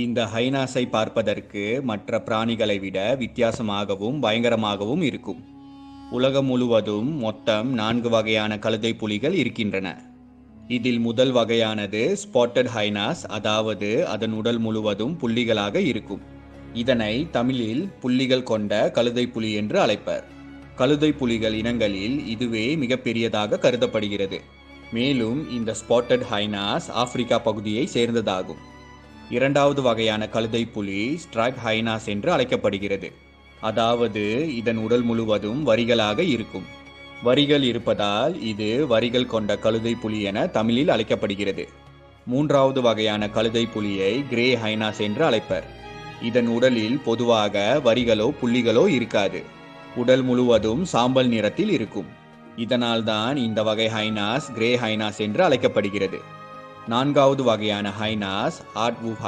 இந்த ஹைனாஸை பார்ப்பதற்கு மற்ற பிராணிகளை விட வித்தியாசமாகவும் பயங்கரமாகவும் இருக்கும். உலகம் முழுவதும் மொத்தம் 4 வகையான கழுதை புலிகள் இருக்கின்றன. இதில் முதல் வகையானது ஸ்பாட்டட் ஹைனாஸ், அதாவது அதன் உடல் முழுவதும் புள்ளிகளாக இருக்கும். இதனை தமிழில் புள்ளிகள் கொண்ட கழுதை புலி என்று அழைப்பர். கழுதை புலிகள் இனங்களில் இதுவே மிகப்பெரியதாக கருதப்படுகிறது. மேலும் இந்த ஸ்பாட்டட் ஹைனாஸ் ஆப்பிரிக்கா பகுதியை சேர்ந்ததாகும். இரண்டாவது வகையான கழுதை புலி ஸ்ட்ரைப் ஹைனாஸ் என்று அழைக்கப்படுகிறது. அதாவது இதன் உடல் முழுவதும் வரிகளாக இருக்கும். வரிகள் இருப்பதால் இது வரிகள் கொண்ட கழுதை புலி என தமிழில் அழைக்கப்படுகிறது. மூன்றாவது வகையான கழுதை புலியை கிரே ஹைனாஸ் என்று அழைப்பர். இதன் உடலில் பொதுவாக வரிகளோ புள்ளிகளோ இருக்காது. உடல் முழுவதும் சாம்பல் நிறத்தில் இருக்கும். இதனால்தான் இந்த வகை ஹைனாஸ் கிரே ஹைனாஸ் என்று அழைக்கப்படுகிறது. நான்காவது வகையான ஹைனாஸ் ஆர்ட்வூஃப்